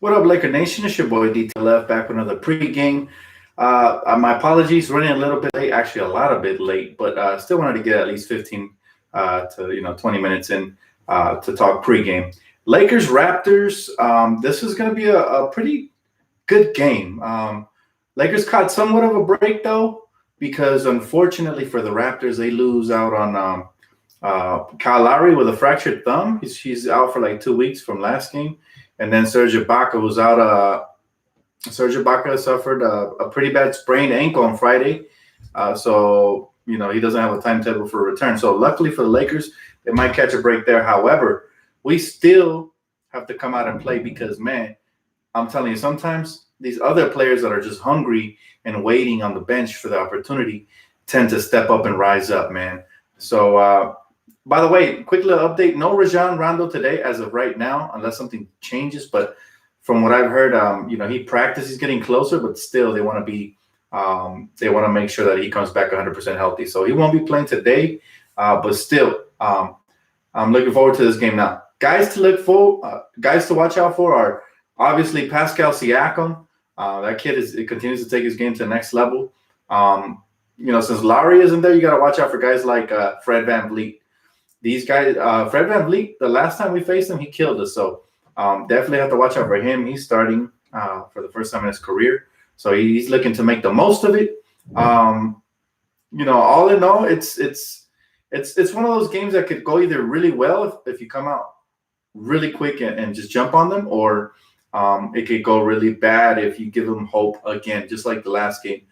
What up, Laker Nation? It's your boy DTLF back with another pregame. My apologies, running a little bit late, actually a lot a bit late, but still wanted to get at least 15 to 20 minutes in to talk pregame. Lakers Raptors. This is going to be a pretty good game. Lakers caught somewhat of a break though, because unfortunately for the Raptors, they lose out on Kyle Lowry with a fractured thumb. He's out for like 2 weeks from last game. And then Serge Ibaka, who's out. Serge Ibaka suffered a pretty bad sprained ankle on Friday. So he doesn't have a timetable for a return. So luckily for the Lakers, they might catch a break there. However, we still have to come out and play because, man, I'm telling you, sometimes these other players that are just hungry and waiting on the bench for the opportunity tend to step up and rise up, man. So, by the way, quick little update. No Rajon Rondo today as of right now, unless something changes. But from what I've heard, he practiced. He's getting closer, but still they want to make sure that he comes back 100% healthy. So he won't be playing today, but still, I'm looking forward to this game now. Guys to watch out for are obviously Pascal Siakam. That kid continues to take his game to the next level. Since Lowry isn't there, you got to watch out for guys like Fred VanVleet. These guys, Fred VanVleet, the last time we faced him, he killed us. So definitely have to watch out for him. He's starting for the first time in his career. So he's looking to make the most of it. All in all, it's one of those games that could go either really well if you come out really quick and just jump on them, or it could go really bad if you give them hope again, just like the last game.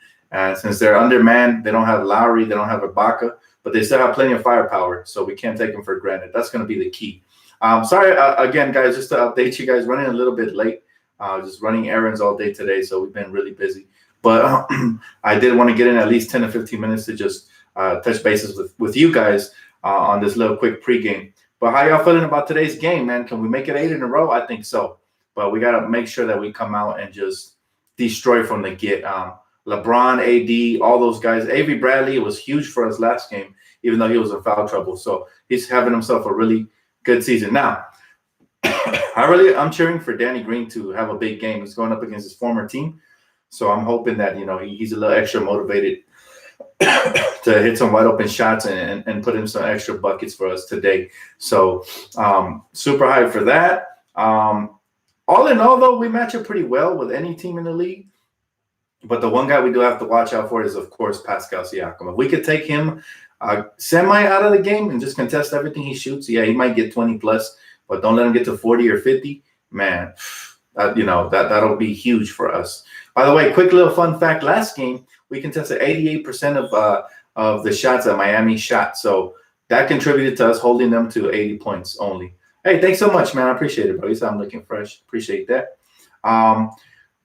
Since they're undermanned, they don't have Lowry, they don't have Ibaka, but they still have plenty of firepower, so we can't take them for granted. That's going to be the key. Sorry, again, guys, just to update you guys, running a little bit late, just running errands all day today, so we've been really busy. But I did want to get in at least 10 to 15 minutes to just touch bases with you guys on this little quick pregame. But how y'all feeling about today's game, man? Can we make it 8 in a row? I think so. But we got to make sure that we come out and just destroy from the get. LeBron, AD, all those guys. Avery Bradley was huge for us last game, even though he was in foul trouble. So he's having himself a really good season. Now, I'm cheering for Danny Green to have a big game. He's going up against his former team. So I'm hoping that, he's a little extra motivated to hit some wide open shots and put in some extra buckets for us today. So super hyped for that. All in all, though, we match up pretty well with any team in the league. But the one guy we do have to watch out for is, of course, Pascal Siakam. If we could take him semi out of the game and just contest everything he shoots, yeah, he might get 20 plus, but don't let him get to 40 or 50. Man, that'll be huge for us. By the way, quick little fun fact: last game we contested 88% of the shots that Miami shot, so that contributed to us holding them to 80 points only. Hey, thanks so much, man. I appreciate it, bro. You said I'm looking fresh. Appreciate that.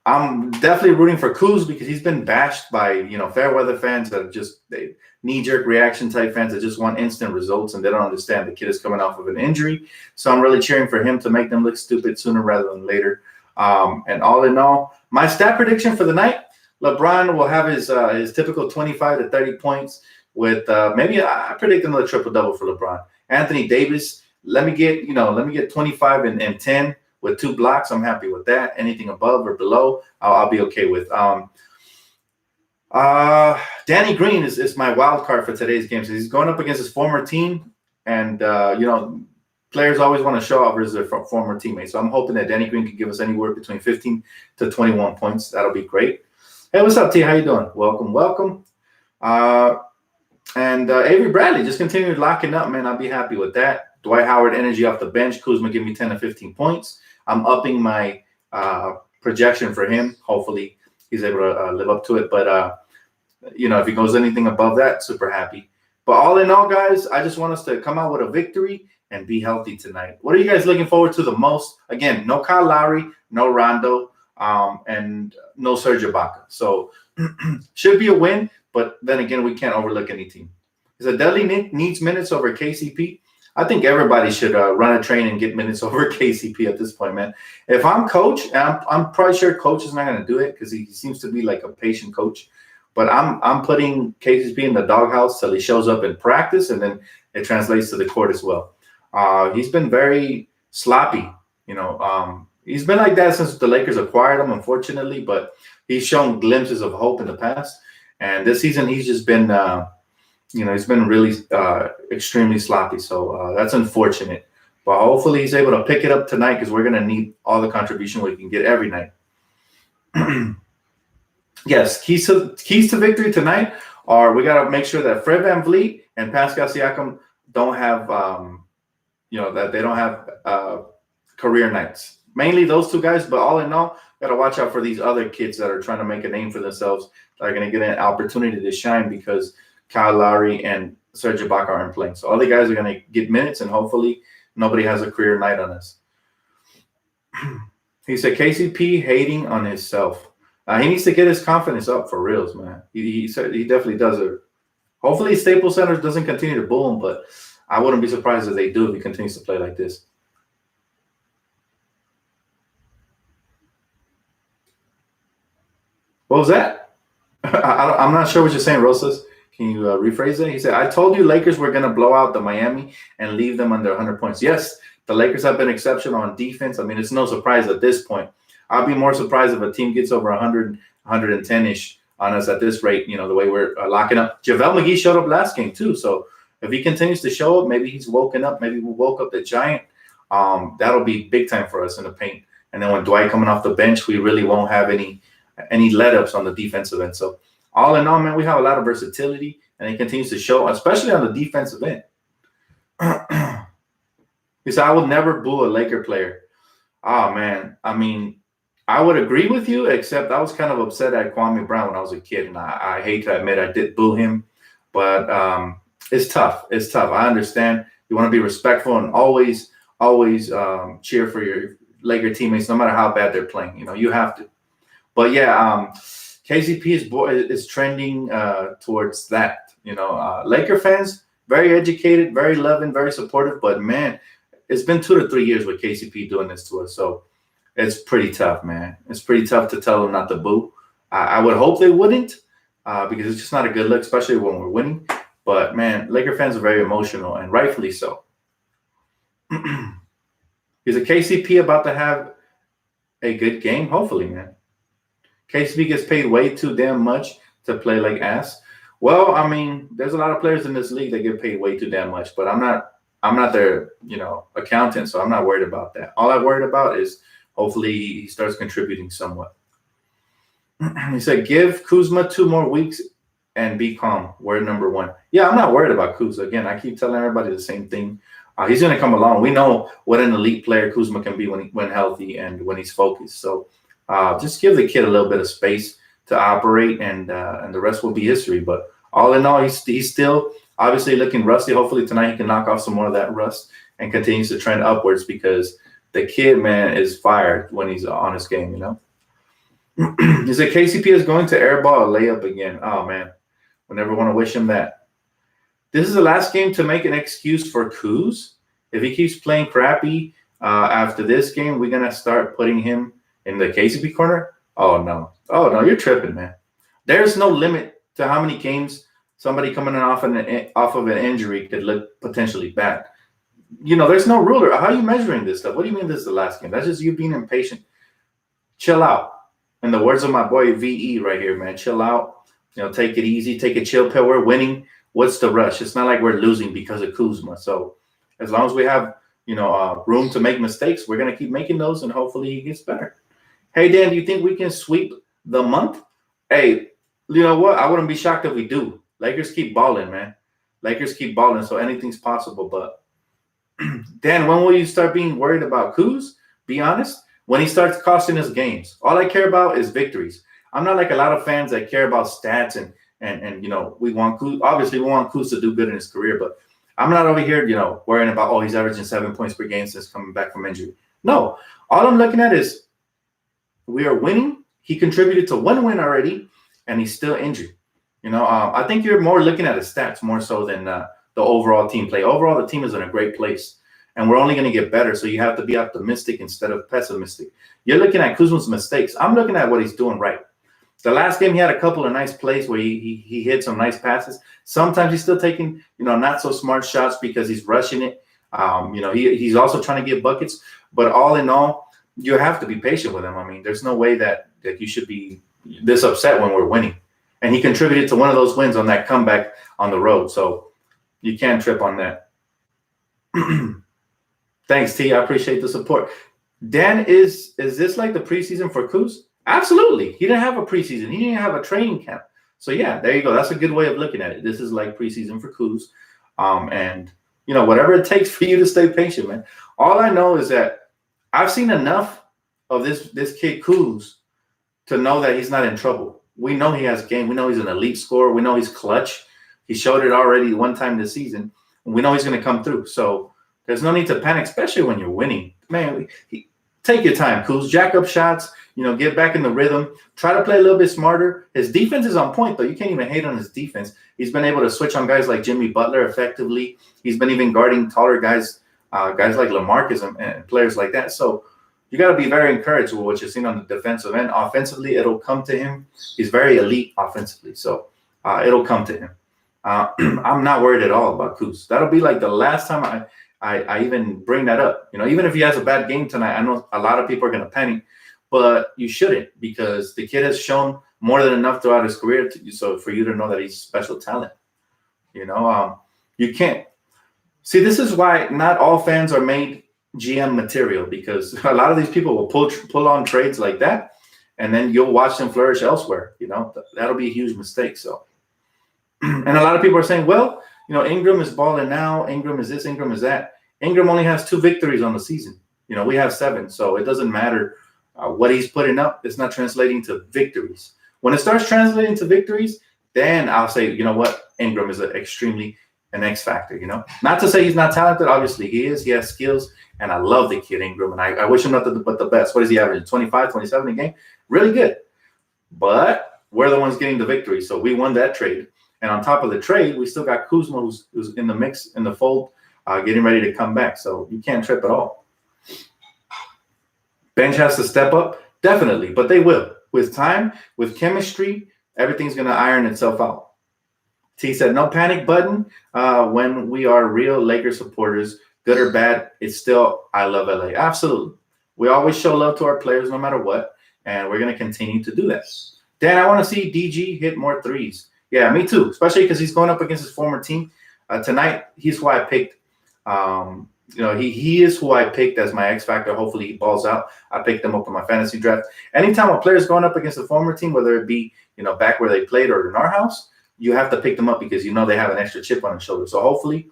I'm definitely rooting for Kuz because he's been bashed by, fair weather fans that are just knee-jerk reaction type fans that just want instant results and they don't understand the kid is coming off of an injury. So I'm really cheering for him to make them look stupid sooner rather than later. And all in all, my stat prediction for the night, LeBron will have his typical 25 to 30 points with maybe I predict another triple-double for LeBron. Anthony Davis, let me get 25 and 10. With 2 blocks, I'm happy with that. Anything above or below, I'll be okay with. Danny Green is my wild card for today's game. So he's going up against his former team, and players always want to show off versus their former teammates. So I'm hoping that Danny Green can give us anywhere between 15 to 21 points. That'll be great. Hey, what's up, T? How you doing? Welcome. And Avery Bradley, just continue locking up, man. I'll be happy with that. Dwight Howard energy off the bench. Kuzma give me 10 to 15 points. I'm upping my projection for him. Hopefully he's able to live up to it. But, if he goes anything above that, super happy. But all in all, guys, I just want us to come out with a victory and be healthy tonight. What are you guys looking forward to the most? Again, no Kyle Lowry, no Rondo, and no Serge Ibaka. So should be a win. But then again, we can't overlook any team. Is Dudley needs minutes over KCP? I think everybody should run a train and get minutes over KCP at this point, man. If I'm coach, and I'm probably sure coach is not going to do it because he seems to be like a patient coach. But I'm putting KCP in the doghouse till he shows up in practice, and then it translates to the court as well. He's been very sloppy. He's been like that since the Lakers acquired him, unfortunately, but he's shown glimpses of hope in the past. And this season, he's just been, he's been really extremely sloppy. So that's unfortunate. But hopefully he's able to pick it up tonight because we're going to need all the contribution we can get every night. Yes, keys to victory tonight are we got to make sure that Fred VanVleet and Pascal Siakam don't have, that they don't have career nights. Mainly those two guys, but all in all, got to watch out for these other kids that are trying to make a name for themselves. That are going to get an opportunity to shine because Kyle Lowry and Serge Ibaka aren't playing. So all the guys are going to get minutes, and hopefully nobody has a career night on us. He said KCP hating on himself. He needs to get his confidence up for reals, man. He said he definitely does it. Hopefully Staples Center doesn't continue to boo him, but I wouldn't be surprised if they do if he continues to play like this. What was that? I'm not sure what you're saying, Rosas. Can you rephrase that? He said, I told you Lakers were going to blow out the Miami and leave them under 100 points. Yes, the Lakers have been exceptional on defense. I mean, it's no surprise at this point. I'd be more surprised if a team gets over 100, 110-ish on us at this rate, the way we're locking up. JaVale McGee showed up last game, too. So if he continues to show up, maybe he's woken up. Maybe we woke up the Giant. That'll be big time for us in the paint. And then when Dwight coming off the bench, we really won't have any let-ups on the defensive end. So all in all, man, we have a lot of versatility, and it continues to show, especially on the defensive end. He said, I would never boo a Laker player. Oh, man. I mean, I would agree with you, except I was kind of upset at Kwame Brown when I was a kid, and I hate to admit I did boo him. But it's tough. It's tough. I understand. You want to be respectful and always cheer for your Laker teammates, no matter how bad they're playing. You have to. But, yeah, KCP is trending towards that. Laker fans, very educated, very loving, very supportive. But, man, it's been 2 to 3 years with KCP doing this to us. So it's pretty tough, man. It's pretty tough to tell them not to boo. I would hope they wouldn't because it's just not a good look, especially when we're winning. But, man, Laker fans are very emotional, and rightfully so. Is a KCP about to have a good game? Hopefully, man. KCP gets paid way too damn much to play like ass. Well, I mean, there's a lot of players in this league that get paid way too damn much, but I'm not their, accountant, so I'm not worried about that. All I'm worried about is hopefully he starts contributing somewhat. He said, give Kuzma 2 more weeks and be calm. Word number 1. Yeah, I'm not worried about Kuzma. Again, I keep telling everybody the same thing. He's going to come along. We know what an elite player Kuzma can be when healthy and when he's focused. So just give the kid a little bit of space to operate, and the rest will be history. But all in all, he's still obviously looking rusty. Hopefully tonight he can knock off some more of that rust and continues to trend upwards because the kid, man, is fired when he's on his game, He said KCP is going to airball a layup again. Oh, man. We'll never want to wish him that. This is the last game to make an excuse for Kuz. If he keeps playing crappy after this game, we're going to start putting him in the KCP corner. Oh, no. Oh, no, you're tripping, man. There's no limit to how many games somebody coming off of an injury could look potentially bad. There's no ruler. How are you measuring this stuff? What do you mean this is the last game? That's just you being impatient. Chill out. In the words of my boy VE right here, man, chill out. Take it easy. Take a chill pill. We're winning. What's the rush? It's not like we're losing because of Kuzma. So as long as we have, room to make mistakes, we're going to keep making those, and hopefully he gets better. Hey, Dan, do you think we can sweep the month? Hey, you know what? I wouldn't be shocked if we do. Lakers keep balling, man. Lakers keep balling, so anything's possible. But, Dan, when will you start being worried about Kuz? Be honest. When he starts costing us games. All I care about is victories. I'm not like a lot of fans that care about stats and we want Kuz. Obviously, we want Kuz to do good in his career, but I'm not over here, worrying about, he's averaging 7 points per game since coming back from injury. No. All I'm looking at is we are winning. He contributed to 1 win already, and he's still injured. I think you're more looking at his stats more so than the overall team play. Overall, the team is in a great place, and we're only going to get better, so you have to be optimistic instead of pessimistic. You're looking at Kuzma's mistakes. I'm looking at what he's doing right. The last game, he had a couple of nice plays where he hit some nice passes. Sometimes he's still taking, not so smart shots because he's rushing it. He's also trying to get buckets. But all in all, you have to be patient with him. I mean, there's no way that you should be this upset when we're winning. And he contributed to one of those wins on that comeback on the road. So you can't trip on that. Thanks, T. I appreciate the support. Dan, is this like the preseason for Kuz? Absolutely. He didn't have a preseason. He didn't have a training camp. So, yeah, there you go. That's a good way of looking at it. This is like preseason for Kuz. And, whatever it takes for you to stay patient, man. All I know is that I've seen enough of this kid Kuz to know that he's not in trouble. We know he has game. We know he's an elite scorer. We know he's clutch. He showed it already one time this season. And we know he's going to come through. So there's no need to panic, especially when you're winning. Man, take your time, Kuz. Jack up shots. Get back in the rhythm. Try to play a little bit smarter. His defense is on point, though. You can't even hate on his defense. He's been able to switch on guys like Jimmy Butler effectively. He's been even guarding taller guys, guys like LaMarcus and players like that. So you got to be very encouraged with what you're seeing on the defensive end. Offensively, it'll come to him. He's very elite offensively, so it'll come to him. I'm not worried at all about Kuz. That'll be like the last time I even bring that up. Even if he has a bad game tonight, I know a lot of people are going to panic. But you shouldn't, because the kid has shown more than enough throughout his career so for you to know that he's special talent. You can't see. This is why not all fans are made GM material, because a lot of these people will pull on trades like that, and then you'll watch them flourish elsewhere. That'll be a huge mistake. So, and a lot of people are saying, well, Ingram is balling now. Ingram is this. Ingram is that. Ingram only has 2 victories on the season. We have 7, so it doesn't matter. What he's putting up is not translating to victories. When it starts translating to victories, then I'll say, what? Ingram is extremely an X factor, Not to say he's not talented. Obviously, he is. He has skills, and I love the kid Ingram, and I wish him nothing but the best. What is he averaging? 25, 27 a game? Really good. But we're the ones getting the victory, so we won that trade. And on top of the trade, we still got Kuzma, who's in the mix, in the fold, getting ready to come back. So you can't trip at all. Bench has to step up, definitely, but they will. With time, with chemistry, everything's going to iron itself out. T said, no panic button when we are real Lakers supporters, good or bad, it's still, I love LA. Absolutely. We always show love to our players no matter what, and we're going to continue to do that. Dan, I want to see DG hit more threes. Yeah, me too, especially because he's going up against his former team. Tonight, he's who I picked. He is who I picked as my X factor. Hopefully he balls out. I picked him up in my fantasy draft. Anytime a player is going up against a former team, whether it be, back where they played or in our house, you have to pick them up because they have an extra chip on their shoulder. So hopefully,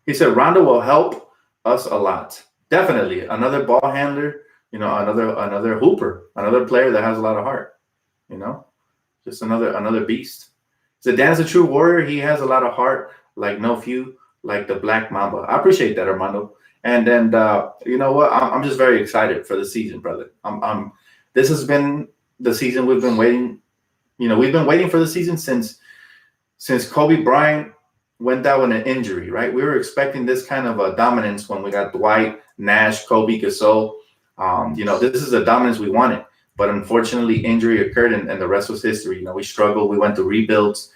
He said Rondo will help us a lot. Definitely. Another ball handler, another hooper, another player that has a lot of heart, just another beast. So Dan's a true warrior. He has a lot of heart. Like no few, like the Black Mamba. I appreciate that, Armando. And then you know what? I'm just very excited for the season, brother. This has been the season we've been waiting. We've been waiting for the season since Kobe Bryant went down with an injury, right? We were expecting this kind of a dominance when we got Dwight, Nash, Kobe, Gasol. This is the dominance we wanted. But unfortunately, injury occurred, and the rest was history. We struggled. We went through rebuilds.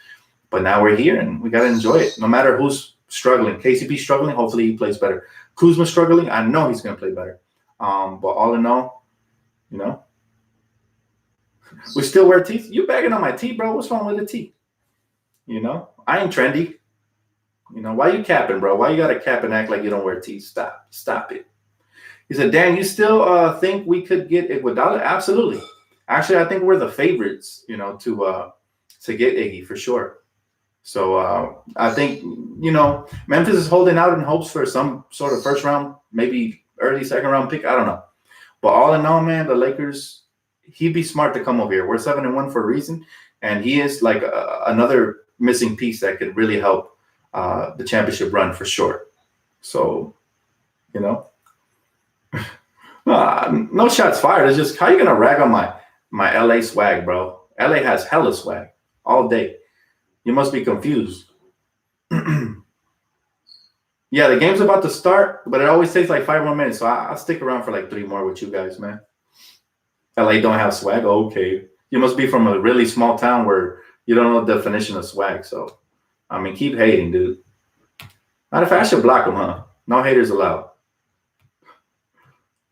But now we're here, and we got to enjoy it. No matter who's struggling. KCP struggling, hopefully he plays better. Kuzma struggling, I know he's going to play better. But all in all, we still wear teeth. You bagging on my teeth, bro. What's wrong with the teeth? I ain't trendy. Why you capping, bro? Why you got to cap and act like you don't wear teeth? Stop it. He said, Dan, you still think we could get Iguodala? Absolutely. Actually, I think we're the favorites, to get Iggy for sure. So I think, Memphis is holding out in hopes for some sort of first round, maybe early second round pick. I don't know. But all in all, man, the Lakers, he'd be smart to come over here. We're 7-1 for a reason. And he is like another missing piece that could really help the championship run for sure. So, no shots fired. It's just, how you going to rag on my LA swag, bro? LA has hella swag all day. You must be confused. Yeah, the game's about to start, but it always takes like 5 more minutes. So I'll stick around for like 3 more with you guys, man. LA don't have swag? Okay. You must be from a really small town where you don't know the definition of swag. So, keep hating, dude. Matter of fact, I should block them, huh? No haters allowed.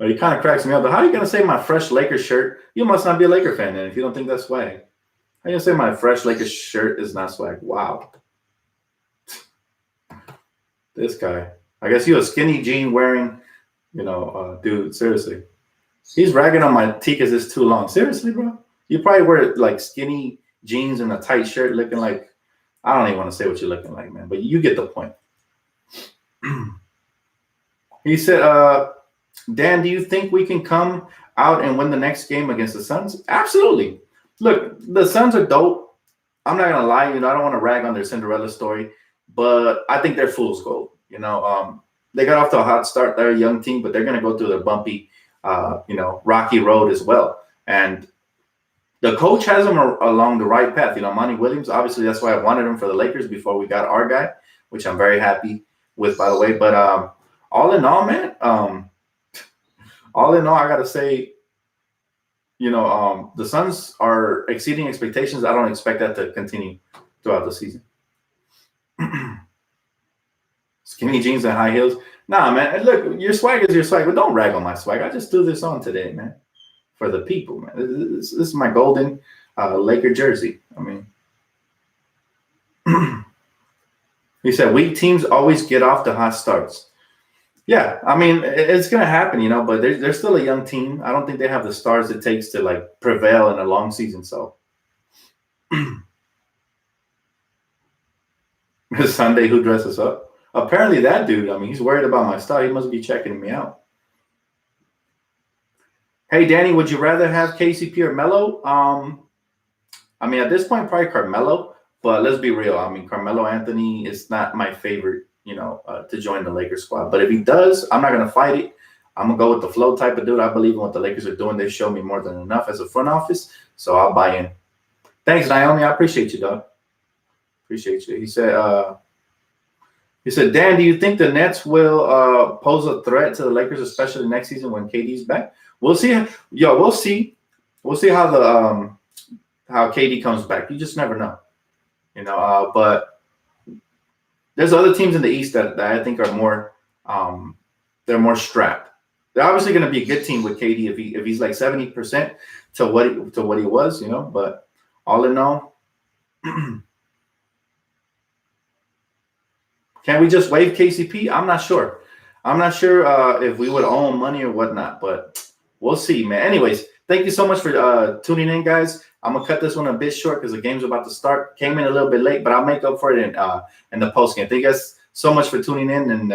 But he kind of cracks me up. But how are you going to say my fresh Lakers shirt? You must not be a Laker fan then if you don't think that's swag. How are you going to say my fresh Lakers shirt is not swag? Wow. This guy. I guess you a skinny jean wearing, dude, seriously. He's ragging on my tee because it's too long. Seriously, bro? You probably wear like skinny jeans and a tight shirt looking like, I don't even want to say what you're looking like, man, but you get the point. He said, Dan, do you think we can come out and win the next game against the Suns? Absolutely. Look, the Suns are dope. I'm not going to lie. I don't want to rag on their Cinderella story, but I think they're fool's gold. They got off to a hot start. They're a young team, but they're going to go through the bumpy, rocky road as well. And the coach has them along the right path. Monty Williams, obviously, that's why I wanted him for the Lakers before we got our guy, which I'm very happy with, by the way. But all in all, man, I got to say, the Suns are exceeding expectations. I don't expect that to continue throughout the season. Skinny jeans and high heels. Nah, man. Look, your swag is your swag, but don't rag on my swag. I just threw this on today, man, for the people, man. This is my golden Laker jersey. I mean, he said weak teams always get off the hot starts. Yeah, I mean, it's going to happen, but they're still a young team. I don't think they have the stars it takes to, like, prevail in a long season, so. Sunday, who dresses up? Apparently that dude, he's worried about my style. He must be checking me out. Hey, Danny, would you rather have KCP or Melo? At this point, probably Carmelo, but let's be real. Carmelo Anthony is not my favorite, to join the Lakers squad. But if he does, I'm not going to fight it. I'm going to go with the flow type of dude. I believe in what the Lakers are doing. They show me more than enough as a front office, so I'll buy in. Thanks, Naomi. I appreciate you, dog. Appreciate you. He said, Dan, do you think the Nets will pose a threat to the Lakers, especially next season when KD's back? We'll see. We'll see. We'll see how how KD comes back. You just never know. But there's other teams in the East that I think are more they're more strapped. They're obviously going to be a good team with KD if he's like 70% to what he was, But all in all, can we just waive KCP? I'm not sure. I'm not sure if we would owe him money or whatnot, but we'll see, man. Anyways, thank you so much for tuning in, guys. I'm going to cut this one a bit short because the game's about to start. Came in a little bit late, but I'll make up for it in the postgame. Thank you guys so much for tuning in, and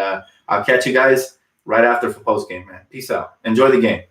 I'll catch you guys right after for postgame, man. Peace out. Enjoy the game.